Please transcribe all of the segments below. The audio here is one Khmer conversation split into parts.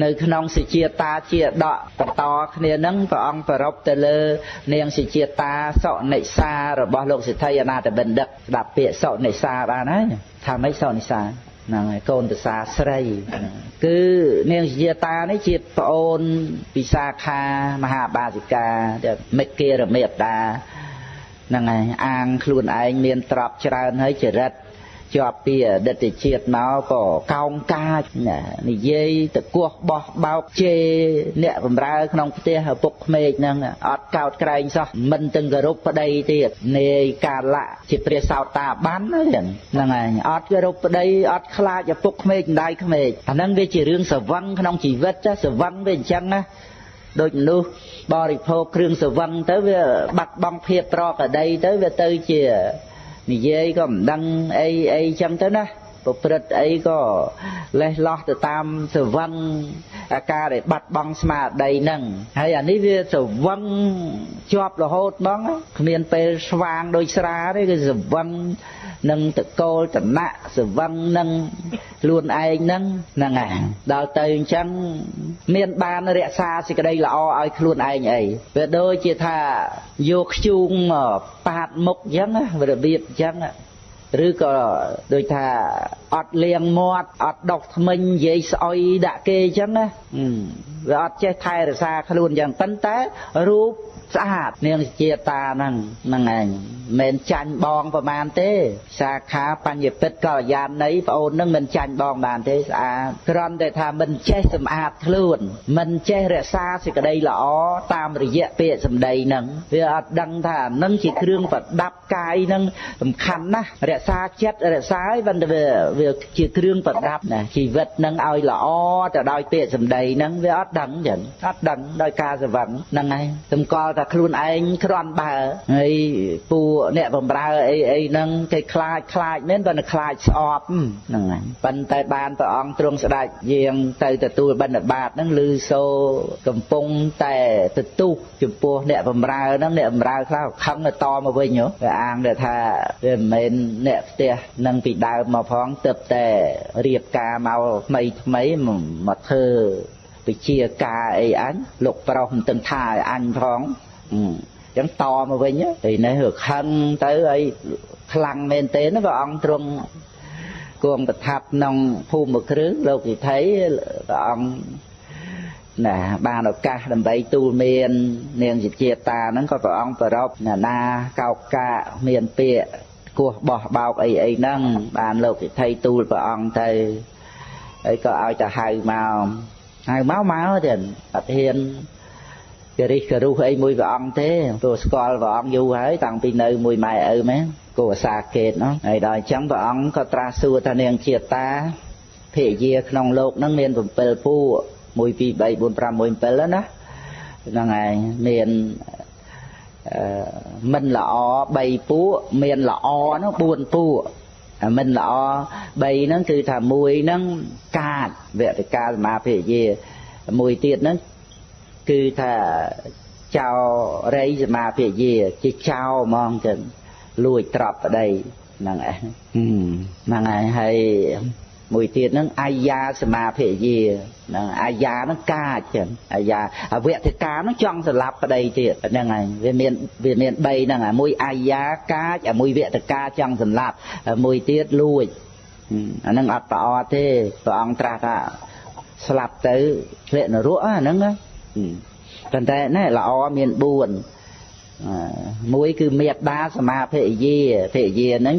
នៅក្នុងសិជាតាជាដកបន្តគ្នានឹងព្រះអង្គប្រពទៅលើនាងសិជាតាសុនិសារបស់លោកសិទ្ធិអនាថបិណ្ឌិតស្ដាប់ពាក្យសុនិសាបានហើយថាម៉េចសុនិសាហ្នឹងហើយកូនប្រសាស្រីគឺនាងសិជាតានេះជាប្អូនពិសាខាមហាបាសិកាមិគិរមេត្តាហ្នឹងហើយអាងខ្លួនឯងមានទ្រព្យច្រើនហើយចរិតជាប់ពីអតីតជាតិមកក៏កោងកាចនិយាយតកោះបោះបោកជេរអ្នកបម្រើក្នុងផ្ទះឪពុកក្មេកហ្នឹងអត់កោតក្រែងសោះមិនទាំងគោរពប្តីទៀតនាយកាលៈជាព្រះសោតាបានហ្នឹងហើយអត់គោរពប្តីអត់ខ្លាចឪពុកក្មេកម្ដាយក្មេកអាហ្នឹងវាជារឿងស្រវឹងក្នុងជីវិតចាស្រវឹងវាអញ្ចឹងណាដូចមនុស្សបរិភោគគ្រឿងស្រវឹងទៅវាបាត់បង់ភាពប្រក្រតីទៅវាទៅជានិយាយក៏មិនដឹងអីចឹងទៅណាប្រព្រឹត្តអីក៏លេះលោះទៅតាមស្រវឹងអាការដែលបាត់បង់ស្មារតីហ្នឹងហើយអានេះវាស្រវឹងជាប់រហូតហ្មងគ្មានពេលស្វាងដូចស្រាទេគឺស្រវឹងនឹងតកូលតណៈស្រវឹងនឹងខ្លួនឯងហ្នឹងហើយដល់ទៅអញ្ចឹងមានបានរក្សាសេចក្តីល្អឲ្យខ្លួនឯងអីវាដូចជាថាយកខ្ជូងប៉ាតមុខអញ្ចឹងរបៀបអញ្ចឹងឬក៏ដូចថាអត់លាងមាត់អត់ដុសធ្មេញនិយាយស្អុយដាក់គេអញ្ចឹងណាវាអត់ចេះថែរក្សាខ្លួនយ៉ាងប៉ុន្តែរូបស្អាតនាងជាតាហ្នឹងឯងមិនចាញ់បងប្រមាណទេសាខាបញ្ញពិតកល្យាណីប្អូនហ្នឹងមិនចាញ់បងបានទេស្អាតគ្រាន់តែថាមិនចេះសម្អាតខ្លួនមិនចេះរក្សាសេចក្តីល្អតាមរយៈពាក្យសម្ដីហ្នឹងវាអត់ដឹងថាហ្នឹងជាគ្រឿងប្រដាប់កាយហ្នឹងសំខាន់ណាស់រក្សាចិត្តរក្សាឲ្យប៉ុន្តែវាជាគ្រឿងប្រដាប់ណាជីវិតហ្នឹងឲ្យល្អទៅដោយពាក្យសម្ដីហ្នឹងវាអត់ដឹងចឹងអត់ដឹងដោយការស្រវឹងហ្នឹងហើយសម្គាល់ថាខ្លួនឯងគ្រាន់បើហើយពួកអ្នកបម្រើអីហ្នឹងគេខ្លាចមែនបើតែខ្លាចស្អប់ហ្នឹងហើយប៉ុន្តែបានព្រះអង្គទ្រង់ស្ដេចយាងទៅទទួលបិណ្ឌបាតហ្នឹងឮសូរកំពុងតែទទូសចំពោះអ្នកបម្រើហ្នឹងអ្នកបម្រើខ្លះខឹងទៅតមកវិញវាអាងថាវាមិនមែនអ្នកផ្ទះនឹងពីដើមមកផងទើបតែរៀបការមកថ្មីមកធ្វើវិជាការអីអញលោកប្រុសមិនទាំងថាឲ្យអញផងចឹងតមកវិញឯនេះវាខឹងទៅឲ្យខ្លាំងមែនទេណាព្រះអង្គទ្រង់គង់ប្រថាប់ក្នុងភូមិគ្រឹះលោកវិថីព្រះអង្គណាបានឱកាសដើម្បីទូលមាននាងជាតាហ្នឹងក៏ព្រះអង្គប្រពណាកោកកាមានពាក្យគោះបោះបោកអីហ្នឹងបានលោកវិថីទូលព្រះអង្គទៅហើយក៏ឲ្យទៅហៅមកទៀតអត់ហ៊ានចរិះករុះអីមួយព្រះអង្គទេព្រោះស្គាល់ព្រះអង្គយូរហើយតាំងពីនៅមួយម៉ែឪមែនគោអាសាកេតនោះហើយដល់អញ្ចឹងព្រះអង្គក៏ត្រាស់សួរថានាងជាតាភរិយាក្នុងលោកហ្នឹងមាន7ពួក1 2 3 4 5 6 7ណាហ្នឹងហើយមានមិនល្អ3ពួកមានល្អនោះ4ពួកមិនល្អ3ហ្នឹងគឺថាមួយហ្នឹងកាចវតិកាសមាភរិយាមួយទៀតហ្នឹងគឺថាចោរៃសមាភរិយាជាចោហ្មងចឹងលួចទ្រព្យប្តីហ្នឹងហើយមួយទៀតហ្នឹងអាយាសមាភរិយាហ្នឹងអាយាហ្នឹងកាចចឹងអាយាអវតិកាហ្នឹងចង់ស្លាប់ប្តីទៀតហ្នឹងហើយវាមាន3ហ្នឹងមួយអាយាកាចមួយវតិកាចង់ស្លាប់មួយទៀតលួចអាហ្នឹងអត់ប្រអត់ទេព្រះអង្គត្រាស់ថាស្លាប់ទៅធ្លាក់នរកហ្នឹងប៉ុន្តែណែល្អមាន4មួយគឺមេត្តាសមាភរិយាហ្នឹង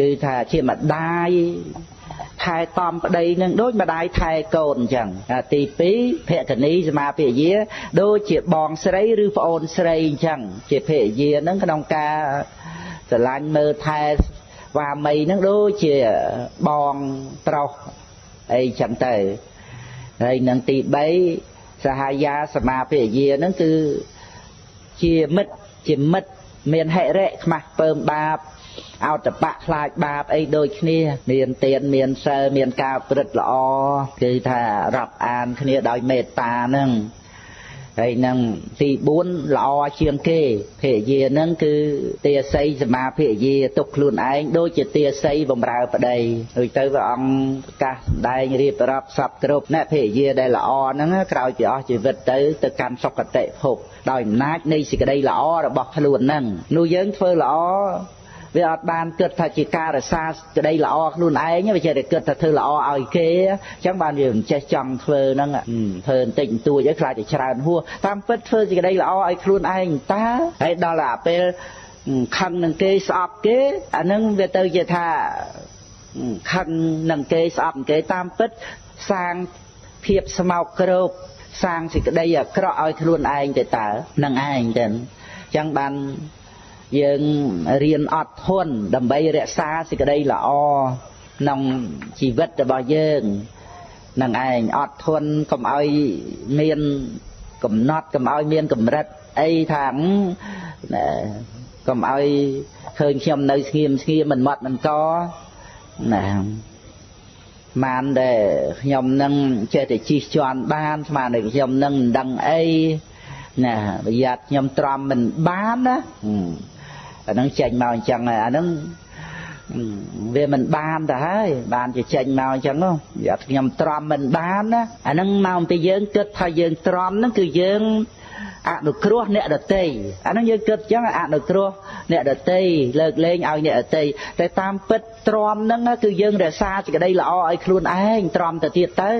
គឺថាជាម្ដាយថែតំប្តីនឹងដូចម្ដាយថែកូនអញ្ចឹងទី2ភក្ខនីសមាភរិយាដូចជាបងស្រីឬប្អូនស្រីអញ្ចឹងជាភរិយាហ្នឹងក្នុងការស្រឡាញ់មើលថែស្វាមីហ្នឹងដូចជាបងប្រុសអីចឹងទៅហើយនឹងទី3សហាយាសមាភរិយាហ្នឹងគឺជាមិត្តមានហិរិខ្មាស់ពើមបាបអោតបៈខ្លាចបាបអីដូចគ្នាមានទានមានសិលមានការប្រព្រឹត្តល្អគឺថារាប់អានគ្នាដោយមេត្តាហ្នឹង ហើយនឹងទី4ល្អជាងគេភរិយានឹងគឺទាស័យសមាភរិយាទុកខ្លួនឯងដូចជាទាស័យបំរើប្តីដូចទៅព្រះអង្គប្រកាសសម្ដែងរៀបរាប់សពគ្រប់អ្នកភរិយាដែលល្អហ្នឹងក្រោយពីអស់ជីវិតទៅកាន់សុគតិភពដោយអំណាចនៃសេចក្តីល្អរបស់ខ្លួនហ្នឹងនោះយើងធ្វើល្អវាអត់បានគិតថាជាការរសាក្តីល្អខ្លួនឯងវាចេះតែគិតថាធ្វើល្អឲ្យគេអញ្ចឹងបានវាមិនចេះចង់ធ្វើហ្នឹងធ្វើបន្តិចបន្តួចឲ្យខ្លាចតែច្រើនហួសតាមពិតធ្វើសេចក្តីល្អឲ្យខ្លួនឯងតើហើយដល់តែពេលខឹងនឹងគេស្អប់គេអាហ្នឹងវាទៅជាថាខឹងនឹងគេស្អប់នឹងគេតាមពិតសាងភាពស្មោកគ្រោកសាងសេចក្តីអាក្រក់ឲ្យខ្លួនឯងទៅតើនឹងឯងចឹងអញ្ចឹងបានយើងរៀនអត់ធន់ដើម្បីរក្សាសេចក្តីល្អក្នុងជីវិតរបស់យើងនឹងឯងអត់ធន់កុំឲ្យមានកំណត់កុំឲ្យមានកម្រិតអីថាកុំឲ្យឃើញខ្ញុំនៅស្ងៀមមិនមាត់មិនកណាបានតែខ្ញុំនឹងចេះតែជិះជាន់បានស្មានតែខ្ញុំនឹងមិនដឹងអីណាប្រយ័ត្នខ្ញុំទ្រាំមិនបានណាអានឹងចេញមកអញ្ចឹងអានឹងវាមិនបានទៅហើយបានជាចេញមកអញ្ចឹងប្រយ័ត្នខ្ញុំទ្រាំមិនបានណាអានឹងមកពីយើងគិតថាយើងទ្រាំហ្នឹងគឺយើងអនុគ្រោះអ្នកដទៃអានឹងយើងគិតអញ្ចឹងអនុគ្រោះអ្នកដទៃលើកលែងឲ្យអ្នកដទៃតែតាមពិតទ្រាំហ្នឹងគឺយើងរក្សាសេចក្តីល្អឲ្យខ្លួនឯងទ្រាំទៅទៀតទៅ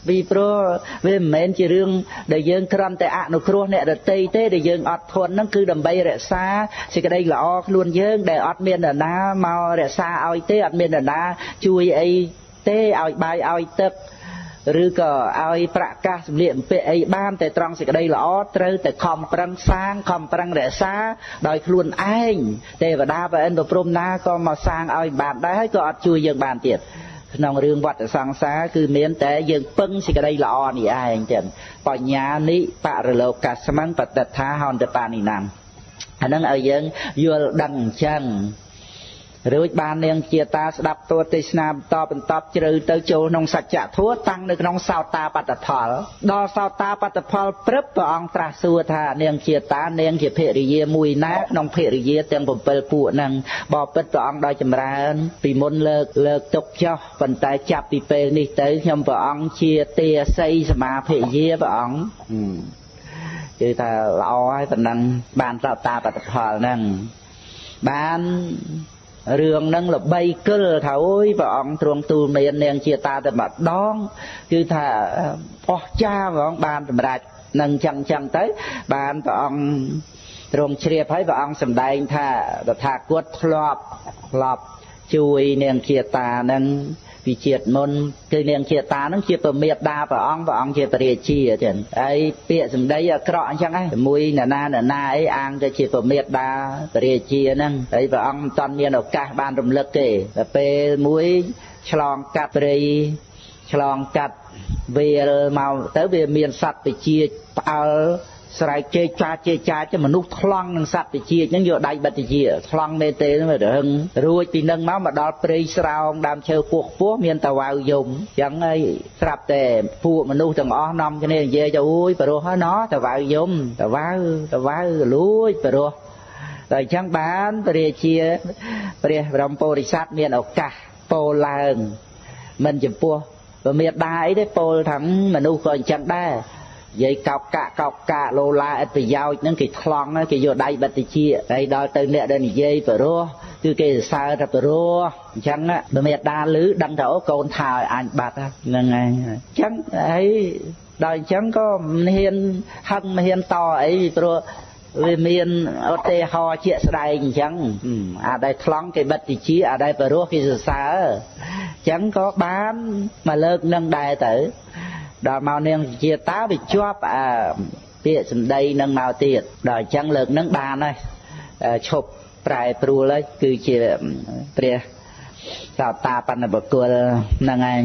ពីព្រោះវាមិនមែនជារឿងដែលយើងគ្រាន់តែអនុគ្រោះអ្នកដទៃទេដែលយើងអត់ធន់ហ្នឹងគឺដើម្បីរក្សាសេចក្តីល្អខ្លួនយើងដែលអត់មាននរណាមករក្សាឲ្យទេអត់មាននរណាជួយអីទេឲ្យបាយឲ្យទឹកឬក៏ឲ្យប្រកាសសម្លៀកបំពាក់អីបានតែត្រង់សេចក្តីល្អត្រូវតែខំប្រឹងសាងខំប្រឹងរក្សាដោយខ្លួនឯងទេវតាព្រះឥន្ទព្រំណាក៏មកសាងឲ្យបានដែរហើយក៏អត់ជួយយើងបានទៀតក្នុងរឿងវត្តសង្សារគឺមានតែយើងពឹងសេចក្តីល្អនេះឯងចឹងបញ្ញានិបរលោកស្មੰបតិថាហន្តបានិណាំអានឹងឲ្យយើងយល់ដឹងអញ្ចឹងរួចបាននាងជាតាស្ដាប់ទស្សទេសនាបន្តជ្រៅទៅចូលក្នុងសច្ចធម៌តាំងនៅក្នុងសោតាបត្តផលដល់សោតាបត្តផលព្រឹបព្រះអង្គត្រាស់សួរថានាងជាតានាងជាភរិយាមួយណាក្នុងភរិយាទាំង7ពួកហ្នឹងបបិទ្ធព្រះអង្គដោយចម្រើនពីមុនលើកទុកចោះប៉ុន្តែចាប់ពីពេលនេះទៅខ្ញុំព្រះអង្គជាទេសីសមាភរិយាព្រះអង្គគឺថាល្អហើយប៉ុណ្ណឹងបានសោតាបត្តផលហ្នឹងបានរឿងហ្នឹងល្បីគិលថាអូយព្រះអង្គទ្រង់ទូលមាននាងជាតាតែម្ដងគឺថាអស្ចារ្យព្រះអង្គបានសម្រេចនឹងចឹងទៅបានព្រះអង្គទ្រង់ជ្រាបហើយព្រះអង្គសម្ដែងថាតថាគតធ្លាប់ជួយនាងជាតាហ្នឹងពីជាតិមុនគឺនាងជាតាហ្នឹងជាប្រមេតាព្រះអង្គជាព្រះរាជាចឹងហើយពាក្យសម្ដីអាក្រក់អញ្ចឹងហ្នឹងជាមួយណាអីអាងទៅជាប្រមេតាព្រះរាជាហ្នឹងហើយព្រះអង្គមិនតាន់មានឱកាសបានរំលឹកទេតែពេលមួយឆ្លងកាត់ព្រៃឆ្លងកាត់វាលមកទៅវាមានសត្វតិជាផ្អើលស្រែកជេរចាចមនុស្សថ្លង់នឹងសត្វតិជាហ្នឹងយកដៃបិទតិជាថ្លង់មេទេហ្នឹងរហឹងរួចពីនឹងមកដល់ព្រៃស្រោងដើមឈើពោះមានតាវ៉ៅយំអញ្ចឹងហើយស្រាប់តែពួកមនុស្សទាំងអស់នាំគ្នានិយាយទៅអូយព្រោះហ្នឹងណោះតាវ៉ៅយំតាវ៉ៅលួចព្រោះតែអញ្ចឹងបានព្រះរាជាព្រះបរមពុរិស័ទមានឱកាសពោលឡើងមិនចំពោះព្រះមេដាអីទេពោលថាមនុស្សក៏អញ្ចឹងដែរនិយាយកោកកាលោឡាឥតប្រយោជន៍ហ្នឹងគេថ្លង់គេយកដៃបិទតិចហើយដល់ទៅអ្នកដែលនិយាយព្រោះគឺគេសរសើរថាព្រោះអញ្ចឹងព្រះមេដាឮដឹងថាអូកូនថាឲ្យអញបាត់ហ្នឹងហើយអញ្ចឹងហើយដល់អញ្ចឹងក៏មិនហ៊ានហឹងមិនហ៊ានតអីព្រោះវាមានឧទាហរណ៍ជាក់ស្ដែងអញ្ចឹងអាដែលថ្លង់គេបិទតិចអាដែលព្រោះគេសរសើរអញ្ចឹងក៏បានមកលើកនឹងដែរទៅដល់មកនាងជាតាវាជាប់ពាក្យសម្ដីនឹងមកទៀតដល់អញ្ចឹងលើកនឹងបានហើយឈប់ប្រែប្រួលហើយគឺជាព្រះសោតាបណ្ឌបុគ្គលហ្នឹងឯង